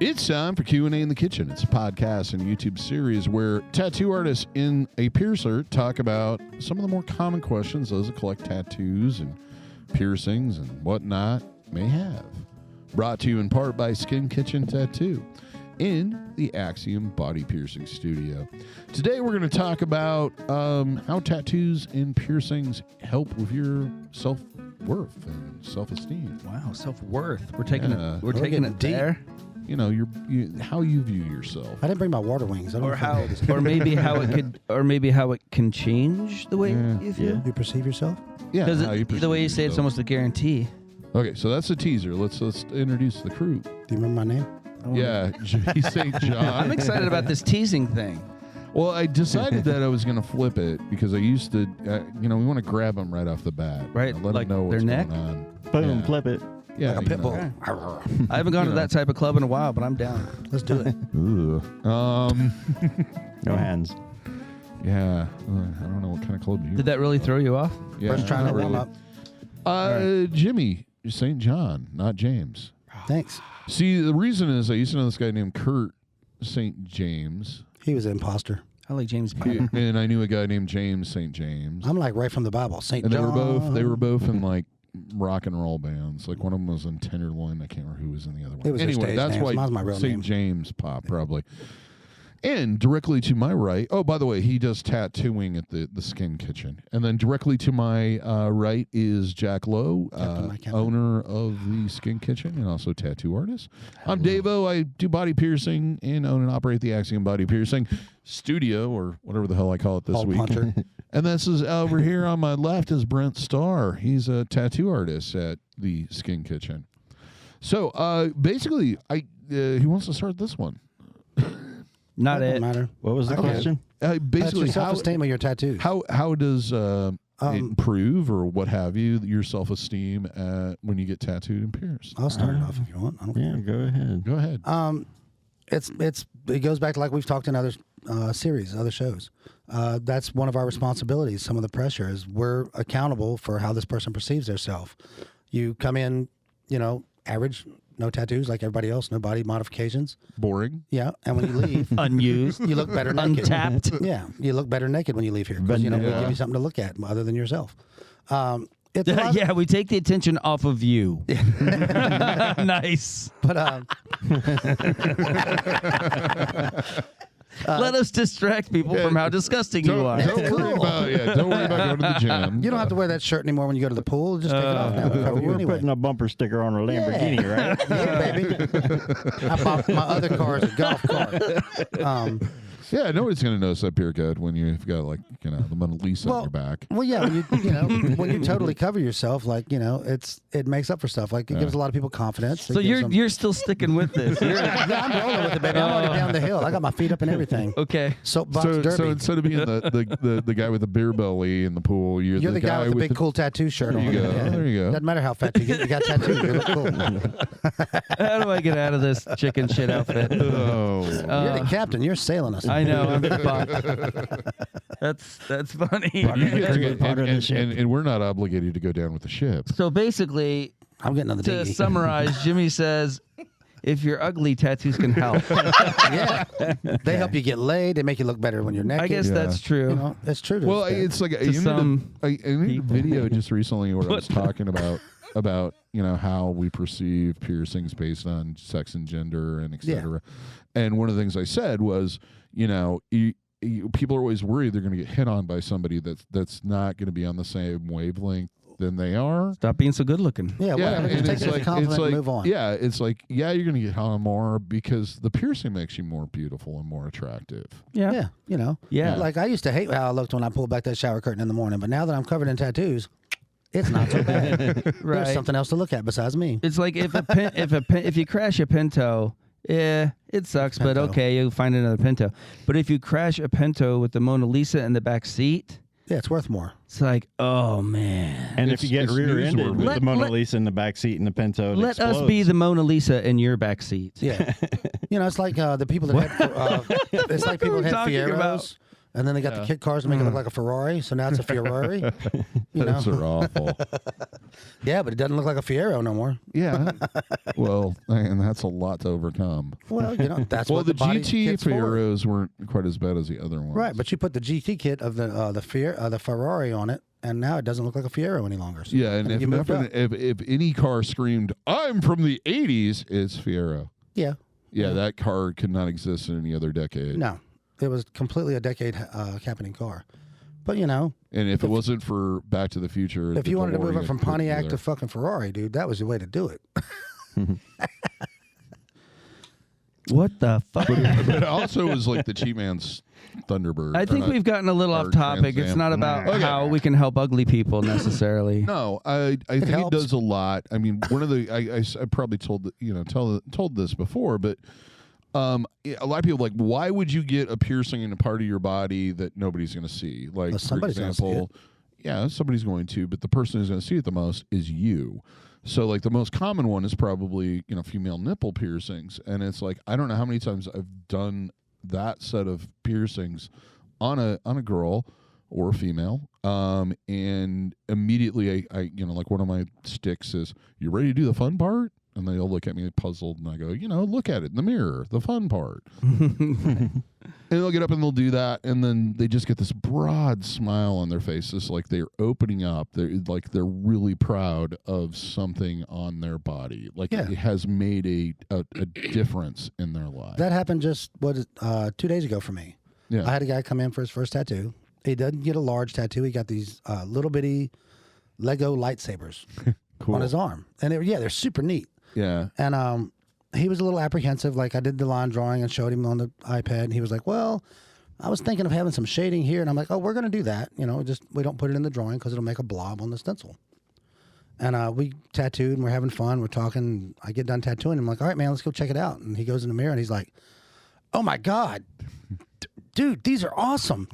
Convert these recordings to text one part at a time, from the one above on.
It's time for Q&A in the Kitchen. It's a podcast and YouTube series where tattoo artists in a piercer talk about some of the more common questions those that collect tattoos and piercings and whatnot may have. Brought to you in part by Skin Kitchen Tattoo in the Axiom Body Piercing Studio. Today we're going to talk about how tattoos and piercings help with your self-worth and self-esteem. Wow, self-worth. We're taking it there. You know, how you view yourself. I didn't bring my water wings. I don't or maybe how it can change the way you feel. You perceive yourself? Yeah, the way you say it's almost a guarantee. Okay, so that's a teaser. Let's introduce the crew. Do you remember my name? Yeah, St. John. I'm excited about this teasing thing. Well, I decided that I was going to flip it because I used to, we want to grab them right off the bat. Right, let like them know what's their neck? going on. Boom, flip it. Yeah, Like a pit bull. I haven't gone to that type of club in a while, but I'm down. Let's do it. No hands. Yeah, I don't know what kind of club you. Did that really throw you off? Yeah, First trying to warm up. Jimmy St. John, not James. Thanks. See, the reason is I used to know this guy named Kurt St. James. He was an imposter. I like James Bond. And I knew a guy named James St. James. I'm like right from the Bible. St. And John. they were both in like rock and roll bands. Like one of them was in Tenderloin. I can't remember who was in the other one. It was their Anyway, stage that's names. why Mine's my real St. name. James pop probably. And directly to my right, oh, by the way, he does tattooing at the Skin Kitchen. And then directly to my right is Jack Lowe, owner of the Skin Kitchen and also tattoo artist. I'm DaVo. I do body piercing and own and operate the Axiom Body Piercing Studio, or whatever the hell I call it this week. And this is over here on my left is Brent Starr. He's a tattoo artist at the Skin Kitchen. So basically, he wants to start this one. Not Doesn't it. matter. What was the question? Basically, self-esteem of your tattoos. How does it improve or what have you your self-esteem when you get tattooed and pierced? I'll start it off if you want. I don't care. Go ahead. Go ahead. It goes back to like we've talked in other series, other shows. That's one of our responsibilities. Some of the pressure is we're accountable for how this person perceives themselves. You come in, average, no tattoos like everybody else, no body modifications. Boring. Yeah, and when you leave, Unused. you look better naked. Untapped. Yeah, you look better naked when you leave here because we give you something to look at other than yourself. Yeah, we take the attention off of you. Nice. But let us distract people from how disgusting you are. Don't worry about going to the gym. you don't have to wear that shirt anymore when you go to the pool. Just take it off now. Cover you We're anyway. putting a bumper sticker on a Lamborghini, right? Yeah, baby. I bought my other car as a golf cart. Yeah, nobody's going to notice that beer gut when you've got the Mona Lisa on your back. Well, yeah, when you totally cover yourself, it makes up for stuff. Like it gives a lot of people confidence. So you're still sticking with this. Yeah, I'm rolling with it, baby. I'm already down the hill. I got my feet up and everything. Okay. Soapbox derby. So instead of being the guy with the beer belly in the pool, you're the guy with the big cool tattattoo shirt on. There you go. Doesn't matter how fat you get. You got tattoos. You look cool. How do I get out of this chicken shit outfit? Oh. You're the captain. You're sailing us. I know. I'm That's funny. And we're not obligated to go down with the ship. So basically, I'm getting on the to dinghy. summarize, Jimmy says, if you're ugly, tattoos can help. Yeah, they help you get laid. They make you look better when you're naked. I guess that's true. It's true. Well, it's like I made a video just recently where I was talking about how we perceive piercings based on sex and gender and etc. And one of the things I said was, people are always worried they're going to get hit on by somebody that's not going to be on the same wavelength than they are. Stop being so good looking. Yeah, whatever. Just take it as a compliment and move on. Yeah, it's like, you're going to get hit on more because the piercing makes you more beautiful and more attractive. Yeah. Yeah. Like I used to hate how I looked when I pulled back that shower curtain in the morning, but now that I'm covered in tattoos, it's not so bad. Right. There's something else to look at besides me. It's like if you crash a Pinto, it sucks, but okay, you'll find another Pinto. But if you crash a Pinto with the Mona Lisa in the back seat, yeah, it's worth more. It's like, oh man. And if you get rear-ended with the Mona Lisa in the back seat and the Pinto, let us be the Mona Lisa in your back seat. Yeah, it's like the people that had it's like people that had Fieros And then they got the kit cars to make it look like a Ferrari, so now it's a Ferrari. Those are awful. Yeah, but it doesn't look like a Fiero no more. Yeah. Well, and that's a lot to overcome. Well, that's well, what the the body GT kit's for. Fieros weren't quite as bad as the other ones. Right, but you put the GT kit of the Ferrari on it, and now it doesn't look like a Fiero any longer. So yeah, and if any car screamed, "I'm from the '80s," it's Fiero. Yeah. Yeah, that car could not exist in any other decade. No, it was completely a decade happening car. But and if it wasn't for Back to the Future, if you wanted to move it from Pontiac to fucking Ferrari, dude, that was the way to do it. What the fuck? But it also was like the cheap man's Thunderbird. I think we've gotten a little off topic. It's not about how we can help ugly people necessarily. No, I think helps. it does a lot. I mean, one of the I probably told this before, but a lot of people are like, why would you get a piercing in a part of your body that nobody's going to see? Like, well, for example, yeah, somebody's going to, but the person who's going to see it the most is you. So, like, the most common one is probably, female nipple piercings. And it's like, I don't know how many times I've done that set of piercings on a girl or a female. And immediately I like one of my sticks is, you ready to do the fun part? And they'll look at me puzzled, and I go, look at it in the mirror, the fun part. And they'll get up and they'll do that, and then they just get this broad smile on their faces, like they're opening up. They're really proud of something on their body, like it has made a difference in their life. That happened just 2 days ago for me. Yeah, I had a guy come in for his first tattoo. He doesn't get a large tattoo. He got these little bitty Lego lightsabers cool. on his arm, and they're super neat. Yeah. And he was a little apprehensive. Like, I did the line drawing and showed him on the iPad, and he was like, well, I was thinking of having some shading here. And I'm like, oh, we're going to do that. Just we don't put it in the drawing because it'll make a blob on the stencil. And we tattooed, and we're having fun. We're talking. I get done tattooing. I'm like, all right, man, let's go check it out. And he goes in the mirror, and he's like, oh, my God. Dude, these are awesome.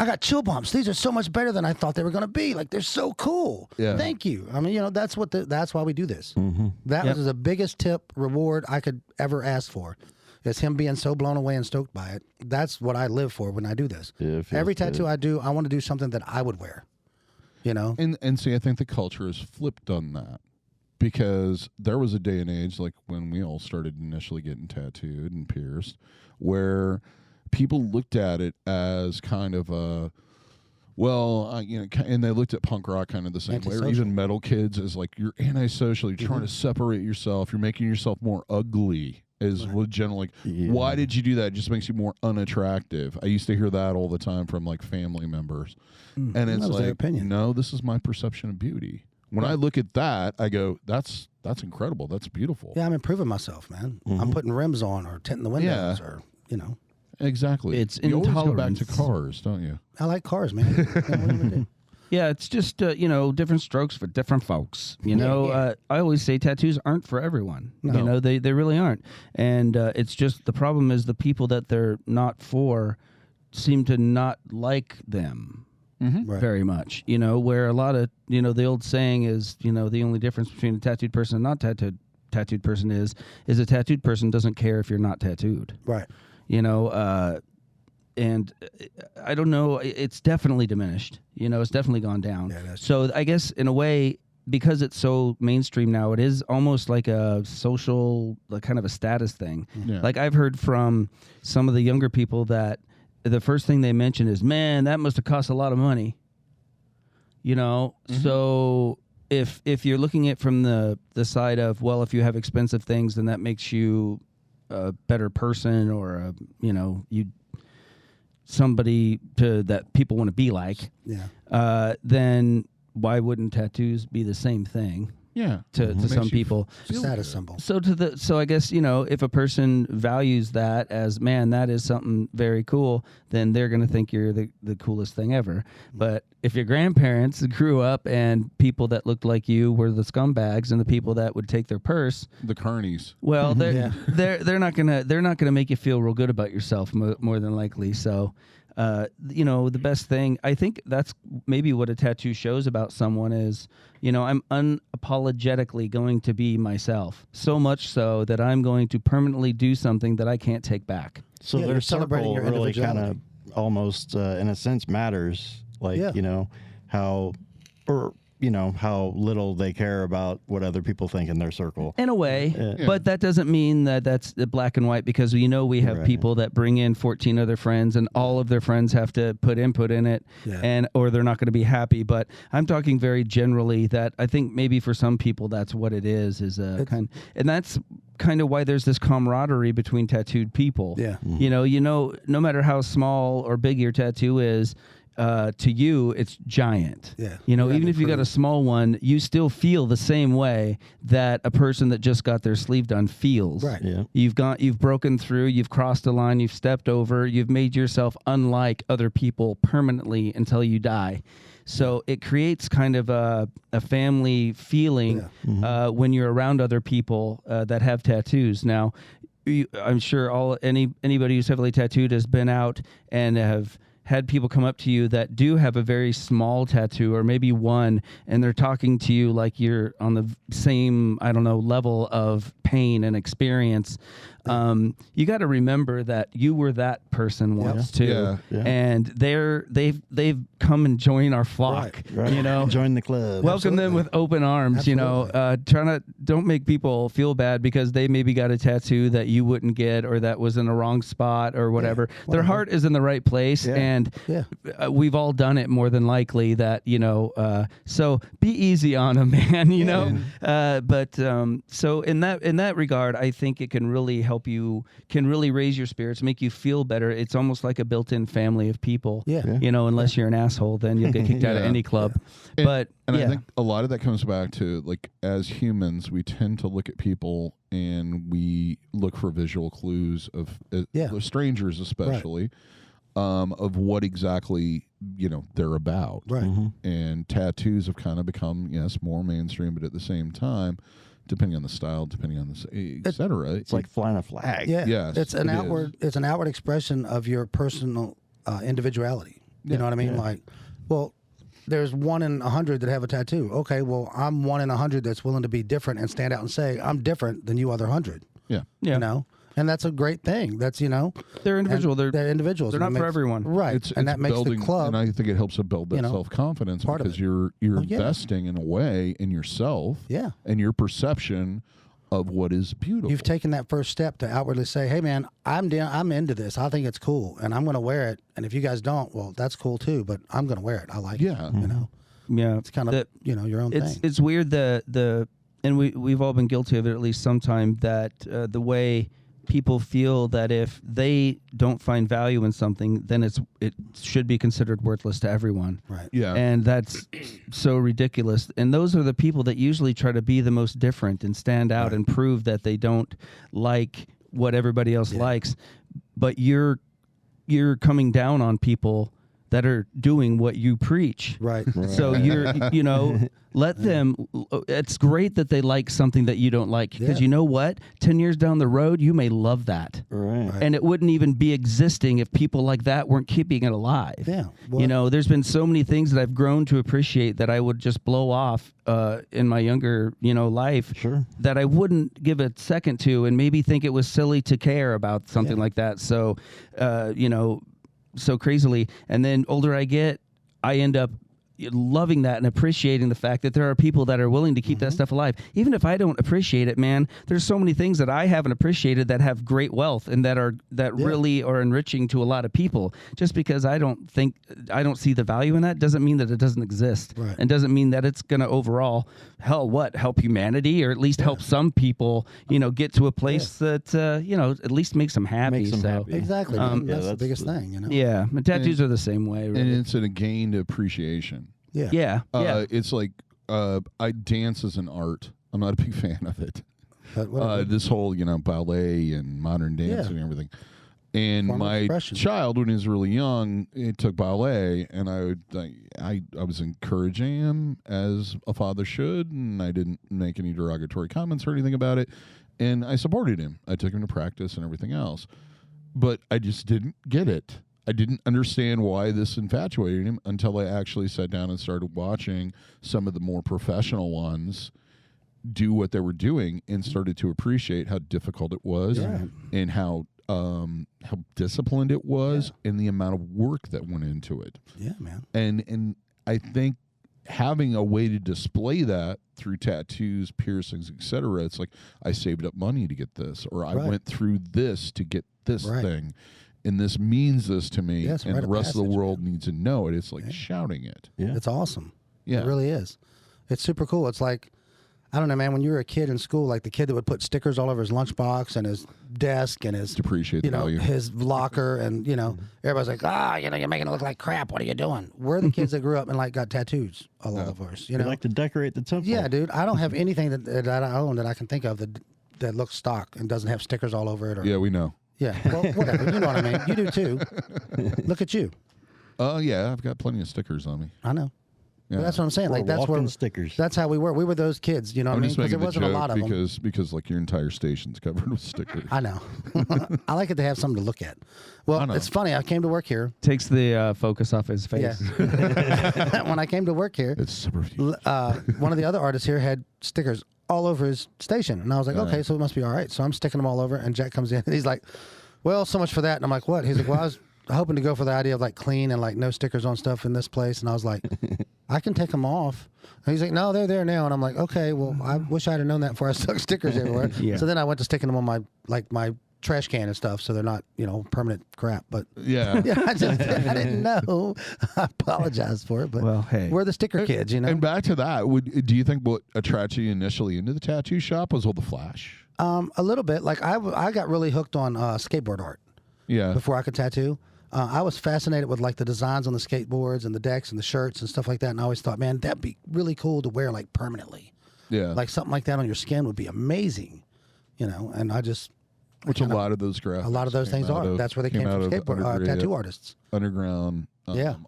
I got chill bumps. These are so much better than I thought they were going to be. Like, they're so cool. Yeah. Thank you. I mean, that's why we do this. Mm-hmm. That was the biggest tip reward I could ever ask for. Is him being so blown away and stoked by it. That's what I live for when I do this. Yeah, every tattoo I do, I want to do something that I would wear. And see, I think the culture has flipped on that, because there was a day and age, like when we all started initially getting tattooed and pierced, where people looked at it as kind of a, and they looked at punk rock kind of the same way, or even metal kids as like, you're antisocial, you're trying to separate yourself, you're making yourself more ugly. Generally, why did you do that? It just makes you more unattractive. I used to hear that all the time from like family members, and it's like, no, this is my perception of beauty. When I look at that, I go, that's incredible, that's beautiful. Yeah, I'm improving myself, man. I'm putting rims on or tinting the windows, or Exactly. It's you always intolerance. go back to cars, don't you? I like cars, man. What do you do? Yeah, it's just different strokes for different folks. I always say tattoos aren't for everyone. No. They really aren't. And it's just, the problem is the people that they're not for seem to not like them very much. Where a lot of the old saying is, the only difference between a tattooed person and not tattooed person is a tattooed person doesn't care if you're not tattooed. Right. And I don't know, it's definitely diminished. It's definitely gone down. Yeah, so I guess in a way, because it's so mainstream now, it is almost like a social, like kind of a status thing. Yeah. Like, I've heard from some of the younger people that the first thing they mention is, man, that must have cost a lot of money. So if you're looking at it from the side of, well, if you have expensive things, then that makes you a better person, or somebody that people want to be like. Yeah. Then why wouldn't tattoos be the same thing? Yeah. To some people. Status symbol. So I guess, if a person values that as, man, that is something very cool, then they're going to think you're the coolest thing ever. But if your grandparents grew up and people that looked like you were the scumbags and the people that would take their purse, the carnies, well, they're not gonna make you feel real good about yourself more than likely. So, the best thing, I think that's maybe what a tattoo shows about someone is, I'm unapologetically going to be myself, so much so that I'm going to permanently do something that I can't take back. So their celebrating circle your really kind of almost, in a sense, matters. Like, how little they care about what other people think in their circle. In a way, but that doesn't mean that that's the black and white, because we have people that bring in 14 other friends and all of their friends have to put input in it, or they're not going to be happy. But I'm talking very generally that I think maybe for some people that's what it is and that's kind of why there's this camaraderie between tattooed people. Yeah. No matter how small or big your tattoo is, to you, it's giant. Yeah. Even if you got a small one, you still feel the same way that a person that just got their sleeve done feels. Right. Yeah. You've broken through, you've crossed a line, you've stepped over, you've made yourself unlike other people permanently until you die. So it creates kind of a family feeling when you're around other people that have tattoos. Now, I'm sure anybody who's heavily tattooed has been out and have had people come up to you that do have a very small tattoo or maybe one, and they're talking to you like you're on the same, level of pain and experience. You got to remember that you were that person once too, and they've come and joined our flock. Right. Join the club. Welcome them with open arms. Don't make people feel bad because they maybe got a tattoo that you wouldn't get, or that was in the wrong spot or whatever. Their heart is in the right place, and we've all done it more than likely. That so be easy on them, man. So in that regard, I think it can really help you, can really raise your spirits, make you feel better. It's almost like a built-in family of people. Unless you're an asshole, then you'll get kicked out of any club. I think a lot of that comes back to, like, as humans, we tend to look at people and we look for visual clues of strangers, especially, of what exactly they're about. Right. And tattoos have kind of become more mainstream, but at the same time, depending on the style, depending on the etc. It's like flying a flag. Yeah. Yes, It's an outward expression of your personal individuality. You know what I mean? Yeah. Like, well, there's 1 in 100 that have a tattoo. Okay, well, I'm 1 in 100 that's willing to be different and stand out and say, I'm different than you other 100. Yeah. And that's a great thing. That's, they're individual. They're individuals. They're not for everyone. Right. And that makes building, the club. And I think it helps to build that self-confidence because you're investing in a way in yourself and your perception of what is beautiful. You've taken that first step to outwardly say, hey, man, I'm into this. I think it's cool, and I'm going to wear it. And if you guys don't, well, that's cool too, but I'm going to wear it. I like it. Yeah. It's kind of, your own thing. It's weird and we've all been guilty of it at least sometime, that the way people feel that if they don't find value in something, then it should be considered worthless to everyone. Right. Yeah. And that's so ridiculous. And those are the people that usually try to be the most different and stand out and prove that they don't like what everybody else likes. But you're coming down on people that are doing what you preach. Right. So let them, it's great that they like something that you don't like, because you know what? 10 years down the road, you may love that. Right. And it wouldn't even be existing if people like that weren't keeping it alive. Yeah. Well, There's been so many things that I've grown to appreciate that I would just blow off in my younger, life. Sure. That I wouldn't give a second to, and maybe think it was silly to care about something like that. So, so crazily. And then older I get, I end up loving that and appreciating the fact that there are people that are willing to keep that stuff alive. Even if I don't appreciate it, man, there's so many things that I haven't appreciated that have great wealth and that really are enriching to a lot of people. Just because I don't see the value in that doesn't mean that it doesn't exist. Right. And doesn't mean that it's going to overall help humanity, or at least help some people, get to a place that, at least makes them happy. Makes them happy. Exactly. That's the biggest thing, Yeah. And tattoos are the same way. Really. And it's a gained appreciation. Yeah. It's like I dance as an art. I'm not a big fan of it. This whole ballet and modern dance and everything. And my child, when he was really young, he took ballet, and I was encouraging him as a father should, and I didn't make any derogatory comments or anything about it. And I supported him. I took him to practice and everything else. But I just didn't get it. I didn't understand why this infatuated him until I actually sat down and started watching some of the more professional ones do what they were doing, and started to appreciate how difficult it was and how how disciplined it was and the amount of work that went into it. Yeah, man. And I think having a way to display that through tattoos, piercings, etc. It's like I saved up money to get this, or I went through this to get this thing, and this means this to me, and the rest of the world needs to know it. It's like shouting it. Yeah. It's awesome. Yeah, it really is. It's super cool. It's like, I don't know, man, when you were a kid in school, like the kid that would put stickers all over his lunchbox and his desk and his, depreciate the value. His locker, and, everybody's like, you're making it look like crap. What are you doing? We're the kids that grew up and like got tattoos, a lot of us, We like to decorate the temple. Yeah, dude. I don't have anything that I own that I can think of that looks stock and doesn't have stickers all over it. Yeah, we know. Yeah, well, whatever. You know what I mean. You do too. Look at you. Yeah, I've got plenty of stickers on me. I know. Yeah. But that's what I'm saying. Like that's where stickers. That's how we were. We were those kids. You know what I mean? Because there wasn't a lot of them. Because like your entire station's covered with stickers. I know. I like it to have something to look at. Well, it's funny. I came to work here. Takes the focus off his face. Yeah. When I came to work here, it's subterfuge. One of the other artists here had stickers all over his station, and I was like, okay, so it must be all right. So I'm sticking them all over, and Jack comes in, and he's like, well, so much for that. And I'm like, what? He's like, well, I was hoping to go for the idea of like clean and like no stickers on stuff in this place, and I was like, I can take them off. And he's like, no, they're there now. And I'm like, okay, well, I wish I'd have known that before I stuck stickers everywhere. So then I went to sticking them on my trash can and stuff, so they're not permanent crap. But yeah, I didn't know. I apologize for it, but we're the sticker kids, And back to that, do you think what attracted you initially into the tattoo shop was all the flash? A little bit. Like I got really hooked on skateboard art. Yeah. Before I could tattoo. I was fascinated with like the designs on the skateboards and the decks and the shirts and stuff like that, and I always thought, man, that'd be really cool to wear like permanently. Yeah, like something like that on your skin would be amazing, And I just, a lot of those graphics, a lot of those things are. That's where they came from, skateboard tattoo artists, underground,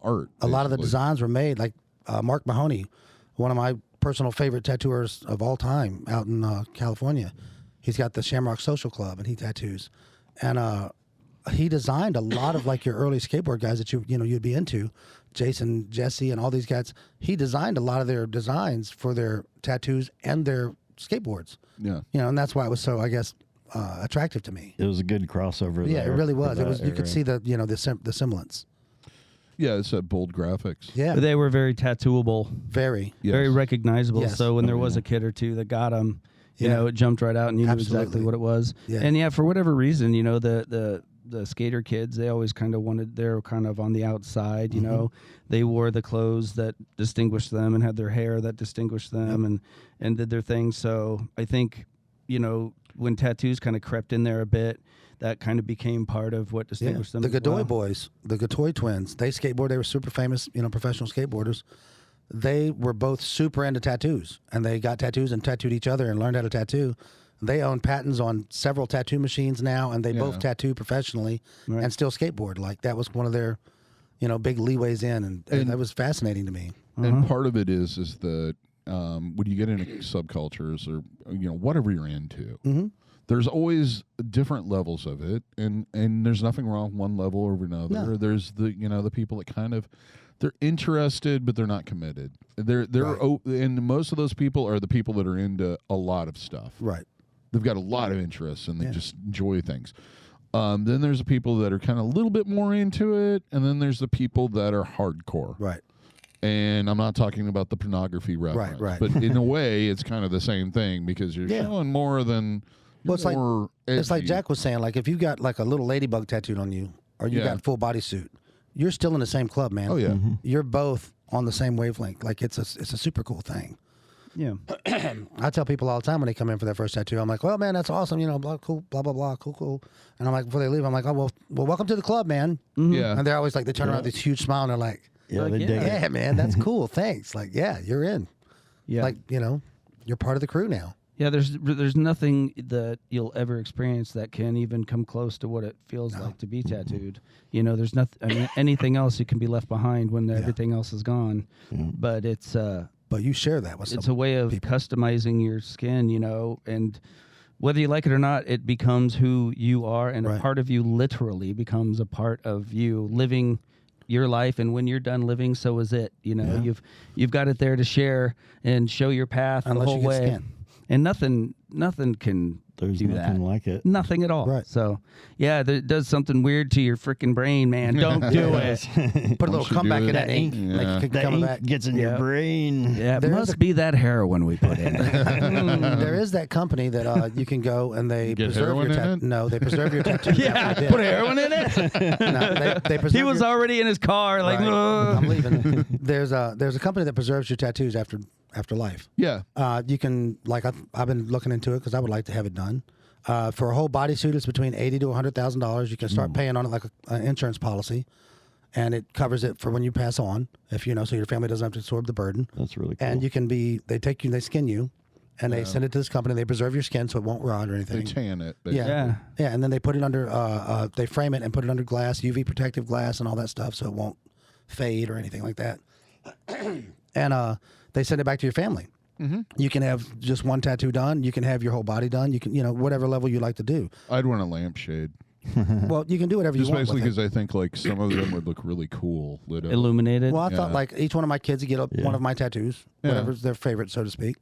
art. A lot of the designs were made like Mark Mahoney, one of my personal favorite tattooers of all time, out in California. He's got the Shamrock Social Club, and he tattoos, and he designed a lot of like your early skateboard guys that you'd be into, Jason, Jesse, and all these guys. He designed a lot of their designs for their tattoos and their skateboards. Yeah, and that's why it was so, I guess, attractive to me. It was a good crossover. Yeah, it really was. It was. You could see the the semblance. Yeah, it's bold graphics. Yeah, they were very tattooable, very recognizable. Yes. So when there was a kid or two that got them, it jumped right out, and you knew exactly what it was. Yeah. And for whatever reason, the skater kids, they always kind of they're kind of on the outside, they wore the clothes that distinguished them and had their hair that distinguished them and did their thing. So I think, when tattoos kind of crept in there a bit, that kind of became part of what distinguished them. The Godoy boys, the Godoy twins, they skateboard. They were super famous, professional skateboarders. They were both super into tattoos, and they got tattoos and tattooed each other and learned how to tattoo. They own patents on several tattoo machines now, and they both tattoo professionally and still skateboard. Like that was one of their, big leeways in, and that was fascinating to me. And part of it is that when you get into subcultures or whatever you're into, there's always different levels of it, and there's nothing wrong with one level over another. No. There's the people that kind of they're interested, but they're not committed. And most of those people are the people that are into a lot of stuff. Right. They've got a lot of interests and they just enjoy things. Then there's the people that are kind of a little bit more into it, and then there's the people that are hardcore. Right. And I'm not talking about the pornography reference. Right. But in a way, it's kind of the same thing because you're showing more than. It's like Jack was saying. Like if you got like a little ladybug tattooed on you, or you got full bodysuit, you're still in the same club, man. Oh yeah. You're both on the same wavelength. Like it's a super cool thing. Yeah. I tell people all the time when they come in for their first tattoo, I'm like, well, man, that's awesome. Blah, cool, blah, blah, blah, cool. And I'm like, before they leave, I'm like, oh, well, welcome to the club, man. Mm-hmm. Yeah. And they're always like, they turn around with this huge smile and they're like, yeah, man, that's cool. Thanks. Like, yeah, you're in. Yeah. Like, you're part of the crew now. Yeah, there's nothing that you'll ever experience that can even come close to what it feels like to be tattooed. There's nothing. I mean, anything else you can be left behind when everything else is gone. But it's but you share that with it's a way of customizing your skin, and whether you like it or not, it becomes who you are, and a part of you literally becomes a part of you living your life. And when you're done living, so is it. You've got it there to share and show your path the whole way. Skin. And nothing can There's do nothing that. like it. Nothing at all. Right. So, yeah, it does something weird to your freaking brain, man. Don't do it. Put a little you comeback do in it- that ink. Yeah. Make it keep The coming ink back. gets in your brain. Yeah, it There is must a- be that heroin we put in. There is that company that you can go and they Get preserve your heroin in it? No, they preserve your tattoos. Yeah, after you put did. heroin in it. No, they preserve He was your, already in his car, like, Right. "Ugh." I'm leaving. There's a company that preserves your tattoos after life. Yeah. You can I've been looking into it because I would like to have it done. For a whole bodysuit, it's between $80,000 to $100,000. You can start paying on it like an insurance policy, and it covers it for when you pass on. If so your family doesn't have to absorb the burden. That's really cool. And you can they skin you, and they send it to this company. They preserve your skin so it won't rot or anything. They tan it. Yeah, and then they put it under. They frame it and put it under glass, UV protective glass, and all that stuff, so it won't fade or anything like that. And they send it back to your family. Mm-hmm. You can have just one tattoo done. You can have your whole body done. You can, whatever level you like to do. I'd want a lampshade. Well, you can do whatever you Just want. basically with because I think like some of them would look really cool lit up. Illuminated. Well, I thought Yeah. like each one of my kids would get one of my tattoos, whatever's their favorite, so to speak.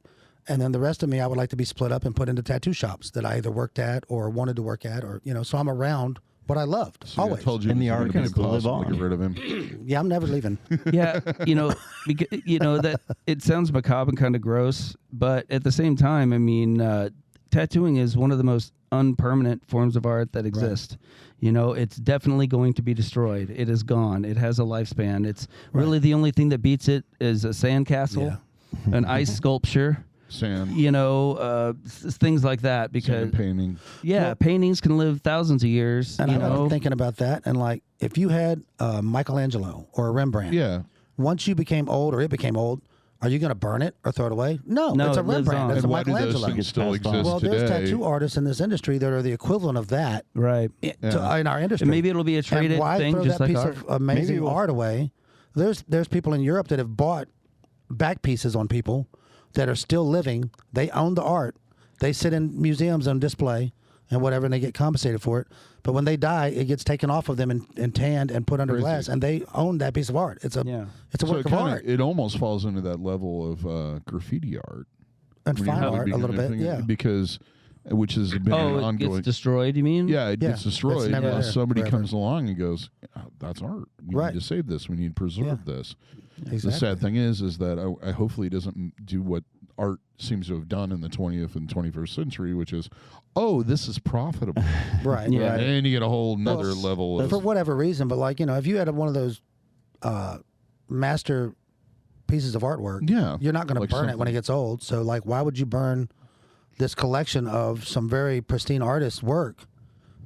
And then the rest of me, I would like to be split up and put into tattoo shops that I either worked at or wanted to work at, or so I'm around what I loved always. I told you And the it was art gonna has be to live impossible to on. get rid of him. Yeah, I'm never leaving. Yeah, that it sounds macabre and kind of gross, but at the same time, I mean, tattooing is one of the most unpermanent forms of art that exist. It's definitely going to be destroyed. It is gone. It has a lifespan. It's really the only thing that beats it is a sandcastle, an ice sculpture. Sand. Things like that, because Sand painting. paintings can live thousands of years. And I was thinking about that, and like if you had Michelangelo or a Rembrandt, Yeah. once you became old or it became old, are you going to burn it or throw it away? No, No, it's a it lives Rembrandt. on. It's a And why do those Michelangelo. things still Passed on. exist Well, today? there's tattoo artists in this industry that are the equivalent of that right. in our industry. And maybe it'll be a traded and why thing, throw just that like piece art. of amazing Maybe we'll- art away? There's people in Europe that have bought back pieces on people that are still living. They own the art. They sit in museums on display and whatever, and they get compensated for it. But when they die, it gets taken off of them and tanned and put under Crazy. glass, and they own that piece of art. It's a So work of art it almost falls into that level of graffiti art. and when you fine really art a begin little to bit. think- Yeah. Because, which has been an It ongoing. gets destroyed, you mean? Yeah, it Yeah, gets it's destroyed never unless there somebody forever. comes along and goes, "Oh, that's art. We Right. need to save this. We need to preserve this." Exactly. The sad thing is that I hopefully it doesn't do what art seems to have done in the 20th and 21st century, which is, oh, this is profitable. Right. Yeah. Right. And you get a whole nother level of For whatever reason, but like if you had one of those master pieces of artwork, Yeah, you're not going to like burn it when it something. gets old. So like, why would you burn this collection of some very pristine artists' work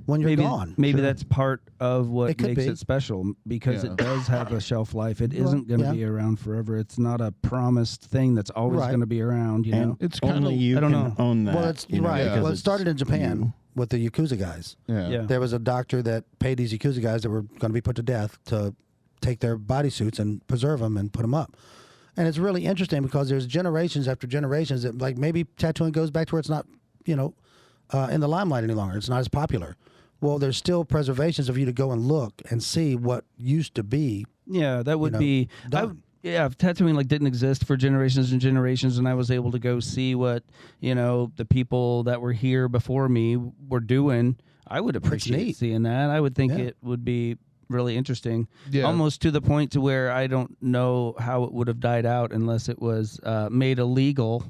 when you're gone? Maybe that's part of what It could makes be. it special, because Yeah. it does have a shelf life. It isn't going to yeah. be around forever. It's not a promised thing that's always Right. going to be around. You And know, It's kinda- only you I don't can know. own that. Well, it's you know, right. Yeah. because Well, it it's started in Japan you. with the Yakuza guys. Yeah. There was a doctor that paid these Yakuza guys that were going to be put to death to take their bodysuits and preserve them and put them up. And it's really interesting because there's generations after generations that like maybe tattooing goes back to where it's not, in the limelight any longer. It's not as popular. Well, there's still preservations of you to go and look and see what used to be. Yeah, that would be. done. If tattooing didn't exist for generations and generations, and I was able to go see what the people that were here before me were doing, I would appreciate neat. seeing that. I would think Yeah. it would be really interesting. Yeah. Almost to the point to where I don't know how it would have died out unless it was made illegal.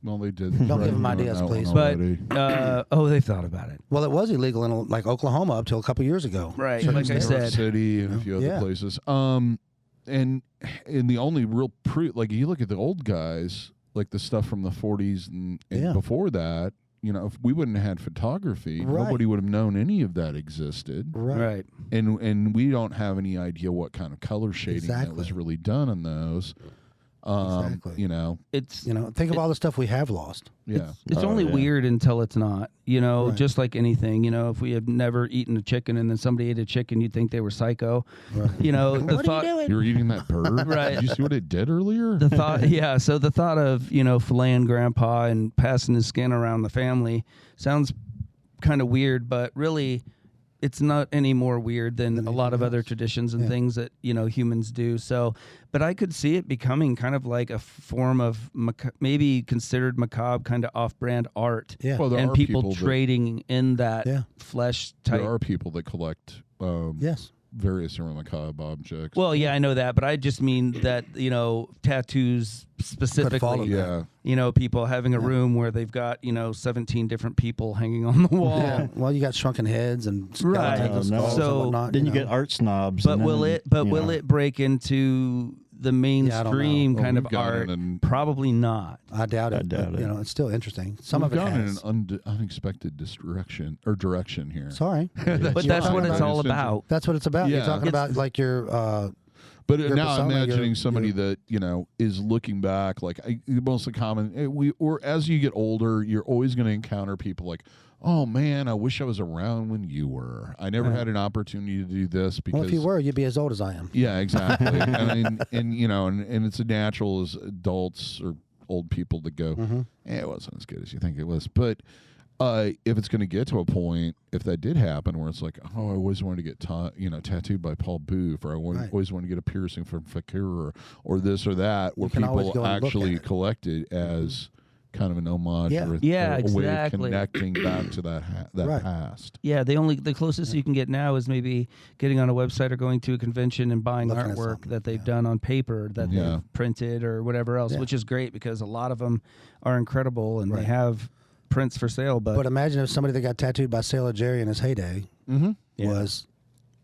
Well, they did. Don't give them on ideas, that one please. But already. they thought about it. Well, it was illegal in like Oklahoma up till a couple years ago. Right, Certain like I states. New York said. City and a few other Yeah. places. And the only real you look at the old guys, like the stuff from the 40s and Yeah. before that, if we wouldn't have had photography, Right. nobody would have known any of that existed. Right. And we don't have any idea what kind of color shading that was Exactly. really done in those. Exactly. It's Think of all the stuff we have lost. Yeah. It's Oh, only yeah. weird until it's not. Right. Just like anything. If we had never eaten a chicken and then somebody ate a chicken, you'd think they were psycho. Right. The thought. You were eating that bird? Right. Did you see what it did earlier? The thought, yeah. So the thought of filleting Grandpa and passing his skin around the family sounds kind of weird, but really, it's not any more weird than a lot of other traditions and things that humans do. So, but I could see it becoming kind of like a form of maybe considered macabre kind of off-brand art. Yeah, well, there and are people trading in that flesh type. There are people that collect various macabre objects. Well, yeah, I know that, but I just mean that tattoos specifically. Yeah. People having a room where they've got 17 different people hanging on the wall. Yeah. Well, you got shrunken heads and skeletons and skulls and whatnot. Then you get art snobs. But will it break into the mainstream kind of art? Probably not. I doubt it. It's still interesting. Some of it has. Gone in an unexpected direction here. Sorry, but that's what it's all about. That's what it's about. Yeah. You're talking about like your. But now imagining somebody that is looking back, like most common. Or as you get older, you're always going to encounter people like, oh man, I wish I was around when you were. I never had an opportunity to do this because. Well, if you were, you'd be as old as I am. Yeah, exactly. and it's a natural as adults or old people to go, it wasn't as good as you think it was. But if it's going to get to a point, if that did happen, where it's like, oh, I always wanted to get tattooed by Paul Booth, or I always wanted to get a piercing from Fakir, or this or that, where people actually collect it as kind of an homage or a way of connecting back to that past. Yeah, the closest you can get now is maybe getting on a website or going to a convention and buying artwork that they've done on paper that they've printed or whatever else, which is great because a lot of them are incredible and they have prints for sale. But imagine if somebody that got tattooed by Sailor Jerry in his heyday was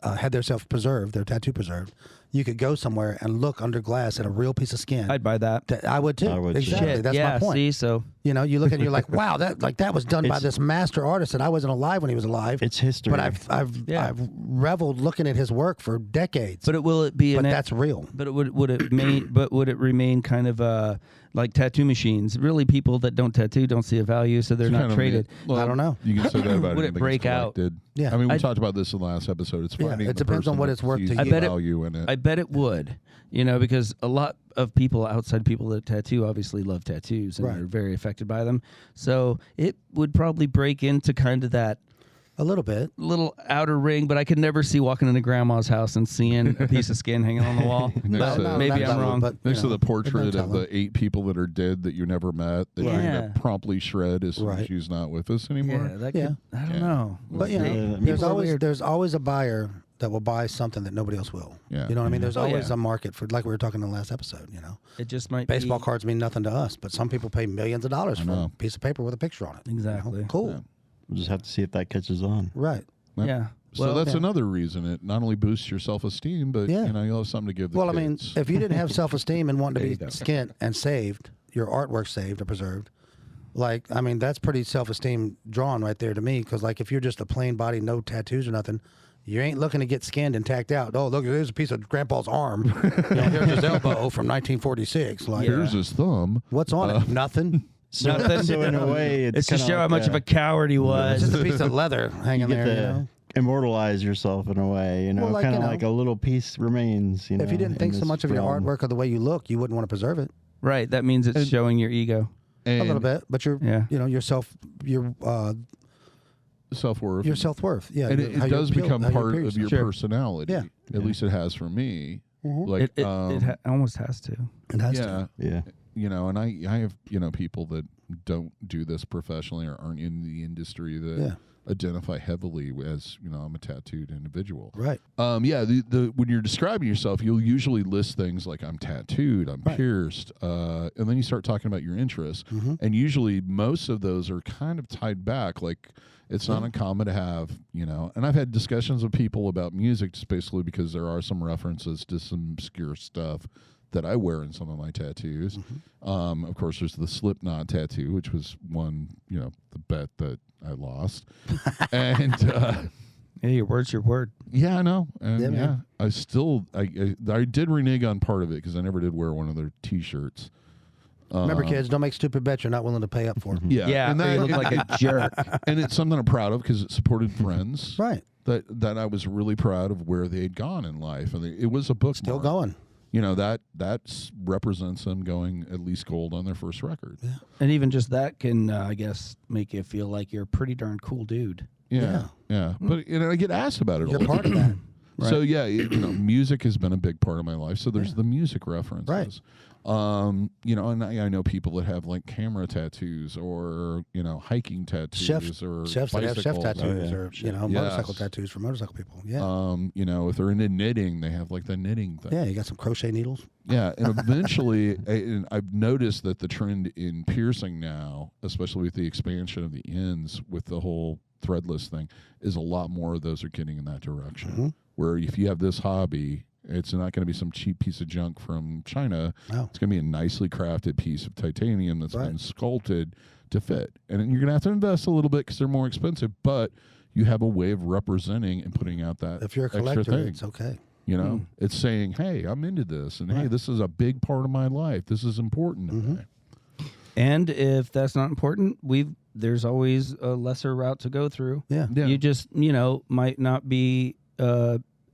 had their tattoo preserved. You could go somewhere and look under glass at a real piece of skin. I'd buy that. I would too. Exactly. That's my point. See, so you look and you're like, wow, that was done by this master artist, and I wasn't alive when he was alive. It's history. But I've reveled looking at his work for decades. But that's real. But would it remain kind of like tattoo machines? Really, people that don't tattoo don't see a value, so they're not traded. I don't know. You can say that about would it break out? Yeah. I mean, we talked about this in the last episode. It's finding it depends on what it's worth to you. Value in it. I bet it would, because a lot of people outside people that tattoo obviously love tattoos and are very affected by them. So it would probably break into kind of that a little outer ring, but I could never see walking into grandma's house and seeing a piece of skin hanging on the wall. Maybe I'm wrong. But, next to the portrait of the 8 people that are dead that you never met, that you're going to promptly shred as soon as she's not with us anymore. I don't know. But there's always a buyer that will buy something that nobody else will. Yeah. You know what I mean? There's always a market for, like we were talking in the last episode, It just might Baseball cards mean nothing to us, but some people pay millions of dollars for a piece of paper with a picture on it. Exactly. Cool. Yeah. We'll just have to see if that catches on. Right. Yeah. So that's another reason it not only boosts your self-esteem, but you'll have something to give the kids. I mean, if you didn't have self-esteem and wanted to be skint and saved, your artwork saved or preserved, that's pretty self-esteem drawn right there to me, because if you're just a plain body, no tattoos or nothing, you ain't looking to get skinned and tacked out. Oh, look, there's a piece of Grandpa's arm. Here's his elbow from 1946. Here's his thumb. What's on it? Nothing. Nothing. So in a way, it's to show how much of a coward he was. It's just a piece of leather hanging there. Immortalize yourself in a way, kind of like a little piece remains. If you didn't think so much of your artwork or the way you look, you wouldn't want to preserve it. Right. That means it's showing your ego. A little bit, but your self-worth. Your self-worth, yeah. And it does become part of your personality. Yeah. At least it has for me. It almost has to. It has to. Yeah. And I have, people that don't do this professionally or aren't in the industry that identify heavily as, I'm a tattooed individual. Right. When you're describing yourself, you'll usually list things like I'm tattooed, I'm pierced, and then you start talking about your interests. And usually most of those are kind of tied back. Like, it's not uncommon to have, and I've had discussions with people about music just basically because there are some references to some obscure stuff that I wear in some of my tattoos. Of course, there's the Slipknot tattoo, which was one, the bet that I lost. And hey, your word's your word. Yeah, I know. And I still, I did renege on part of it because I never did wear one of their T-shirts. Remember, kids, don't make stupid bets you're not willing to pay up for. Yeah, and you look like a jerk. And it's something I'm proud of because it supported friends. Right. That I was really proud of where they had gone in life. And it was a bookmark. Still going. That represents them going at least gold on their first record. Yeah. And even just that can, I guess, make you feel like you're a pretty darn cool dude. Yeah. But I get asked about it. You're all part the of time. that. So music has been a big part of my life. So there's the music references. Right. And I know people that have like camera tattoos or hiking tattoos or chefs that have chef bicycles. tattoos or motorcycle tattoos for motorcycle people. Yeah. If they're into knitting, they have like the knitting thing. Yeah, you got some crochet needles. Yeah, and eventually, I've noticed that the trend in piercing now, especially with the expansion of the ends with the whole threadless thing, is a lot more of those are getting in that direction. Mm-hmm. Where if you have this hobby, it's not going to be some cheap piece of junk from China. No. It's going to be a nicely crafted piece of titanium that's been sculpted to fit. And you're going to have to invest a little bit because they're more expensive, but you have a way of representing and putting out that if you're a extra collector, thing. it's okay. It's saying, hey, I'm into this. And hey, this is a big part of my life. This is important to me. And if that's not important, there's always a lesser route to go through. Yeah. You just, might not be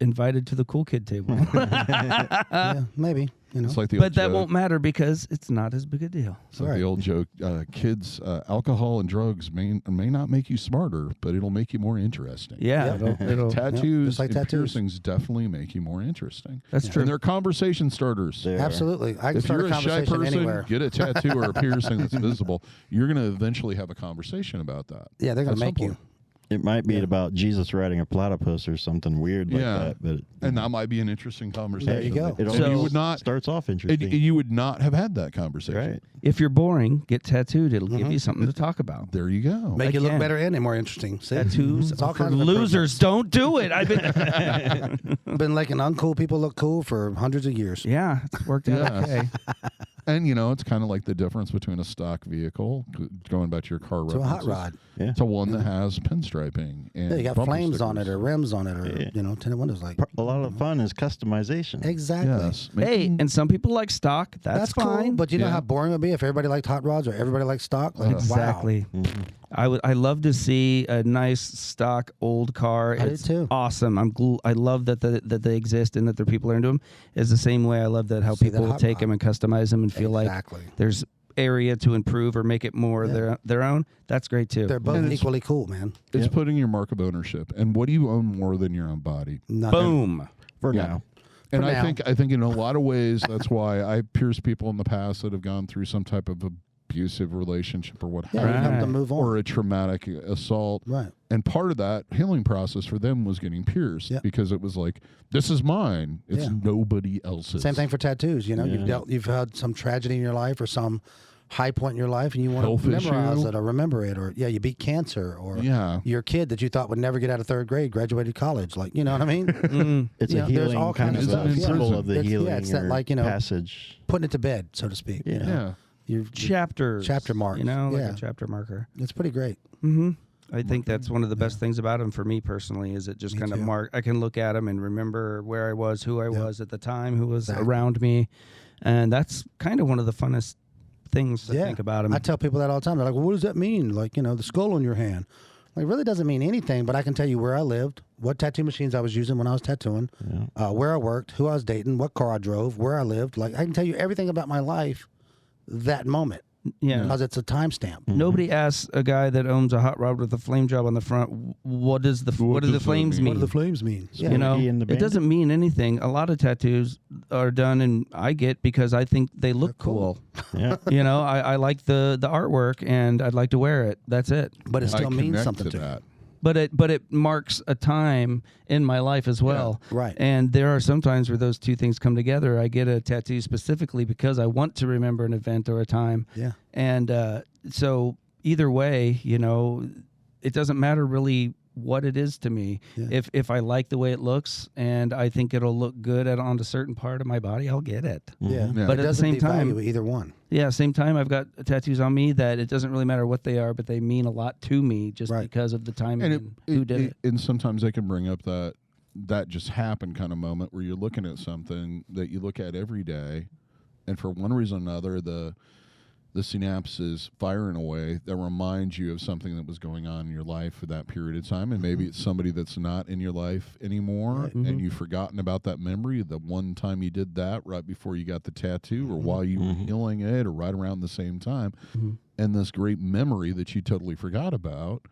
invited to the cool kid table. Yeah, maybe. It's like the but old that joke. won't matter because it's not as big a deal. It's like the old joke, kids, alcohol and drugs may not make you smarter, but it'll make you more interesting. Yeah. It'll Tattoos just like and tattoos. piercings definitely make you more interesting. That's true. And they're conversation starters. Absolutely. I can If start you're a a shy conversation person, anywhere. get a tattoo or a piercing that's visible. You're going to eventually have a conversation about that. Yeah, they're going to make you. It might be about Jesus riding a platypus or something weird like that, but and that might be an interesting conversation. There you go. It So you would not starts off interesting. you would not have had that conversation. Right. If you're boring, get tattooed. It'll give you something to talk about. There you go. Make you look Again. better and more interesting. See? Tattoos It's all for kinds of losers. Don't do it. I've been making uncool people look cool for hundreds of years. Yeah, it's worked out okay. And it's kind of like the difference between a stock vehicle, going back to your car To a hot references, rod. to one that has pinstriping and Yeah, you got bumper flames on it stickers. or rims on it or, tinted windows. Like A lot of the fun is customization. Exactly. Yes. Hey, and some people like stock. That's fine. cool. But you know Yeah. how boring it would be if everybody liked hot rods or everybody liked stock? Like, Exactly. Wow. I love to see a nice stock old car. I do It's too. awesome. I love that they exist and that their people are into them. Is the same way I love that how See that people hot take rod. them and customize them and feel Exactly. like there's area to improve or make it more their own. That's great too. They're both And it's- equally cool, man. It's putting your mark of ownership. And what do you own more than your own body? Nothing. Boom. For Yeah. now. And For I now. think in a lot of ways that's why I pierced people in the past that have gone through some type of abusive relationship or what Yeah, have you you, have to move on. or a traumatic assault. Right. And part of that healing process for them was getting pierced because it was like, this is mine. It's nobody else's. Same thing for tattoos. You've had some tragedy in your life or some high point in your life and you want Health to memorize issue. it or remember it or you beat cancer or Yeah. your kid that you thought would never get out of third grade graduated college. Like, you know what I mean? It's You a know, there's healing all kind kinds of of a stuff. symbol Yeah. of the It's- healing it's that, or like, passage. Putting it to bed, so to speak. You know? Yeah. Your Chapters. chapter marks. Like Yeah. a chapter marker. It's pretty great. Mm-hmm. I think that's one of the best things about them for me personally is it just Me kind of too. I can look at them and remember where I was, who I was at the time, who was Exactly. around me. And that's kind of one of the funnest things to think about them. I tell people that all the time. They're like, well, what does that mean? Like, the skull on your hand. Like, it really doesn't mean anything, but I can tell you where I lived, what tattoo machines I was using when I was tattooing, where I worked, who I was dating, what car I drove, where I lived. Like, I can tell you everything about my life that moment Yeah. because it's a timestamp. Nobody asks a guy that owns a hot rod with a flame job on the front, what do the does that flames mean? What mean? do the flames mean? Yeah. You know, Smokey and the it Bandit? doesn't mean anything. A lot of tattoos are done, and I get because I think they look cool. Yeah. I like the artwork, and I'd like to wear it. That's it. But it still I means connect something to to that. But it marks a time in my life as well. right. And there are some times where those two things come together. I get a tattoo specifically because I want to remember an event or a time. Yeah. And so either way, it doesn't matter really what it is to me. Yeah. If I like the way it looks and I think it'll look good on a certain part of my body, I'll get it. Yeah. Yeah. But It at the doesn't same time, devalue either one. yeah, same time, I've got tattoos on me that it doesn't really matter what they are, but they mean a lot to me just Right. because of the time And and who did it. And sometimes they can bring up that just happened kind of moment where you're looking at something that you look at every day, and for one reason or another, the synapses fire in a way that reminds you of something that was going on in your life for that period of time, and maybe it's somebody that's not in your life anymore, and you've forgotten about that memory, the one time you did that right before you got the tattoo, or while you were healing it, or right around the same time, and this great memory that you totally forgot about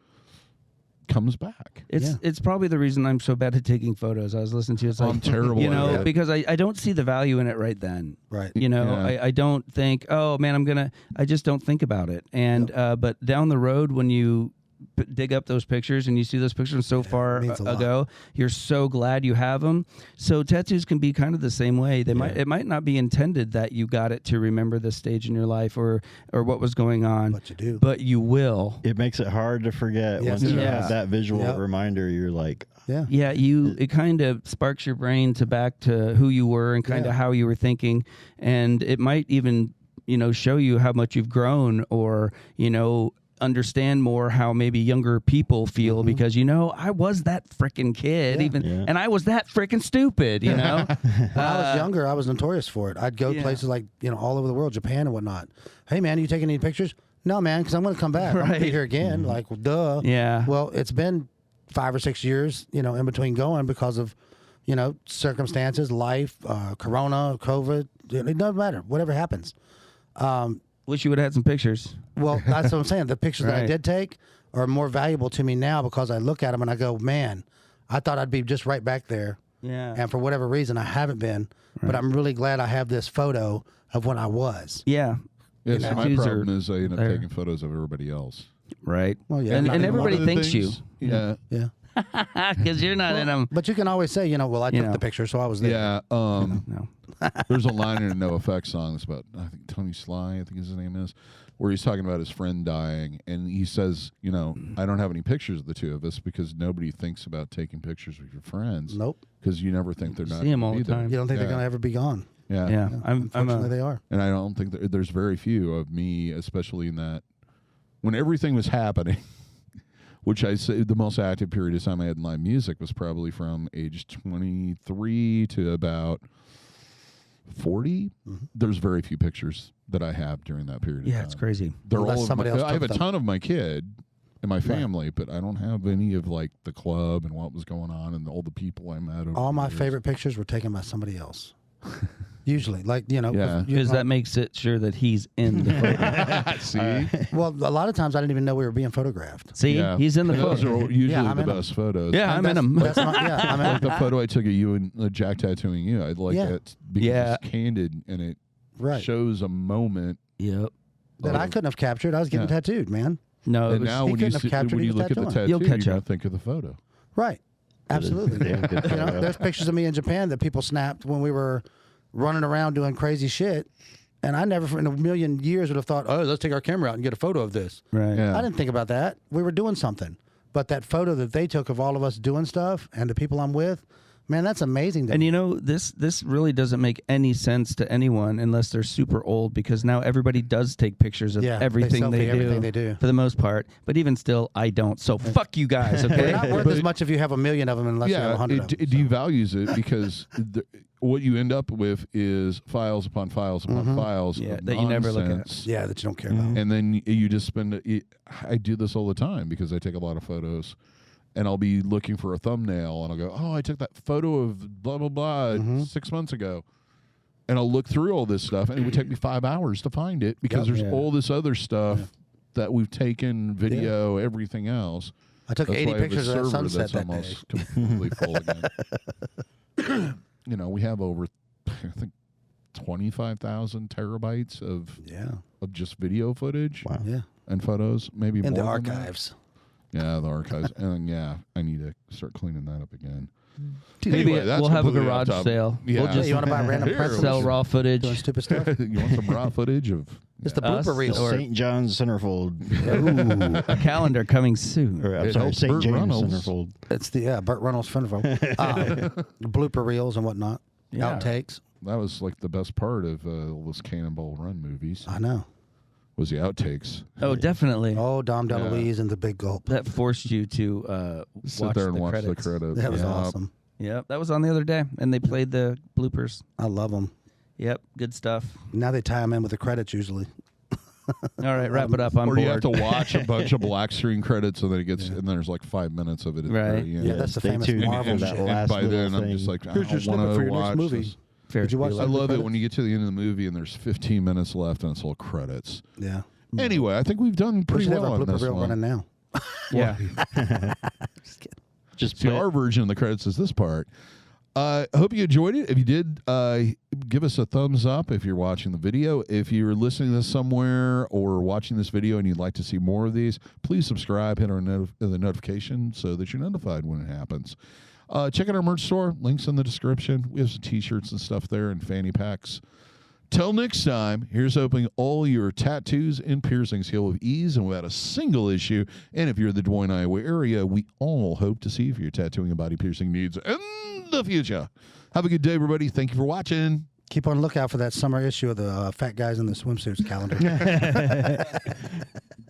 comes back. It's probably the reason I'm so bad at taking photos. I was listening to it. It's like, I'm terrible. You know, at it. because I don't see the value in it right then. Right. You know, I don't think, oh man, I just don't think about it. And but down the road when you dig up those pictures and you see those pictures so far ago, you're so glad you have them. So tattoos can be kind of the same way. It might not be intended that you got it to remember this stage in your life or what was going on, but you do. But you will. It makes it hard to forget once you have that visual reminder. You're like, it kind of sparks your brain back to who you were and kind of how you were thinking, and it might even show you how much you've grown, or understand more how maybe younger people feel because I was that freaking kid and I was that freaking stupid. When I was younger, I was notorious for it. I'd go places like all over the world, Japan and whatnot. Hey man, you taking any pictures? No man, because I'm going to come back. I'm going to be here again. Like, duh. Yeah. Well, it's been 5 or 6 years, in between going because of circumstances, life, Corona, COVID. It doesn't matter. Whatever happens. Wish you would have had some pictures. Well, that's what I'm saying. The pictures that I did take are more valuable to me now because I look at them and I go, man, I thought I'd be just right back there. Yeah. And for whatever reason, I haven't been. Right. But I'm really glad I have this photo of when I was. Yeah. Yeah, so my problem is I end up taking photos of everybody else. Right. Well, yeah. And everybody thinks you. Yeah. Yeah. Because you're not in them. But you can always say, well, I took the picture, so I was there. Yeah. No. There's a line in a No Effects song that's about, I think, Tony Sly, I think his name is, where he's talking about his friend dying. And he says, I don't have any pictures of the two of us because nobody thinks about taking pictures with your friends. Nope. Because you never think they're not see them all the time. You don't think they're going to ever be gone. Yeah. Yeah. Unfortunately, they are. And I don't think there's very few of me, especially in that, when everything was happening, which I say the most active period of time I had in live music was probably from age 23 to about 40. Mm-hmm. There's very few pictures that I have during that period of time. Yeah, it's crazy. They're all I have a ton of my kid and my family, but I don't have any of like the club and what was going on and all the people I met. All my favorite pictures were taken by somebody else. Usually, like, because that makes it sure that he's in the photo. See? Well, a lot of times I didn't even know we were being photographed. See? He's in the photo. Those are usually the best photos. Yeah, I'm in them. I'm in like the photo I took of you and Jack tattooing you. I like it because it's candid and it shows a moment. Yep. That I couldn't have captured. I was getting tattooed, man. No, and now when you look at the tattoo, you'll catch you're up. Think of the photo. Right. Absolutely. There's pictures of me in Japan that people snapped when we were running around doing crazy shit, and I never in a million years would have thought, oh, let's take our camera out and get a photo of this. Right. Yeah. I didn't think about that. We were doing something. But that photo that they took of all of us doing stuff and the people I'm with, man, that's amazing. And this really doesn't make any sense to anyone unless they're super old, because now everybody does take pictures of everything they do for the most part. But even still, I don't. So fuck you guys, okay? They're not worth as much if you have a million of them unless you have 100 of them. It devalues it because what you end up with is files upon files upon files that you never look at. Yeah, that you don't care about. And then you just spend I do this all the time because I take a lot of photos. And I'll be looking for a thumbnail, and I'll go, oh, I took that photo of blah, blah, blah 6 months ago. And I'll look through all this stuff, and it would take me 5 hours to find it because there's all this other stuff that we've taken, video, everything else. I took 80 pictures of that sunset that almost completely full again. We have over, I think, 25,000 terabytes of just video footage and photos, maybe in more the archives. Yeah, the archives. And I need to start cleaning that up again. Maybe we'll have a garage sale. Yeah. We'll just you want to buy random press sell raw footage. Doing stupid stuff. You want some raw footage of just the blooper reel. St. John's Centerfold. Ooh, a calendar coming soon. Or, I'm sorry, St. James Centerfold. It's the Burt Reynolds Centerfold. Blooper reels and whatnot. Outtakes. That was like the best part of those Cannonball Run movies. I know. Was the outtakes. Oh, definitely. Oh, Dom DeLuise and the Big Gulp. That forced you to sit there and watch the credits. That was awesome. Yep, that was on the other day, and they played the bloopers. I love them. Yep, good stuff. Now they tie them in with the credits usually. All right, wrap it up. I'm or bored. you have to watch a bunch of black screen credits, and then it gets, and then there's like 5 minutes of it. Right. Yeah, that's the famous Marvel shit. And by then, I'm just like, I don't want to watch this. Did you watch I love it when you get to the end of the movie and there's 15 minutes left and it's all credits. Yeah. Anyway, I think we've done pretty well on this one. Running now. Yeah. Just kidding. Just See, our version of the credits is this part. I hope you enjoyed it. If you did, give us a thumbs up if you're watching the video. If you're listening to this somewhere or watching this video and you'd like to see more of these, please subscribe, hit our the notification so that you're notified when it happens. Check out our merch store. Links in the description. We have some T-shirts and stuff there and fanny packs. Till next time, here's hoping all your tattoos and piercings heal with ease and without a single issue. And if you're in the Des Moines, Iowa area, we all hope to see you for your tattooing and body piercing needs in the future. Have a good day, everybody. Thank you for watching. Keep on lookout for that summer issue of the Fat Guys in the Swimsuits calendar.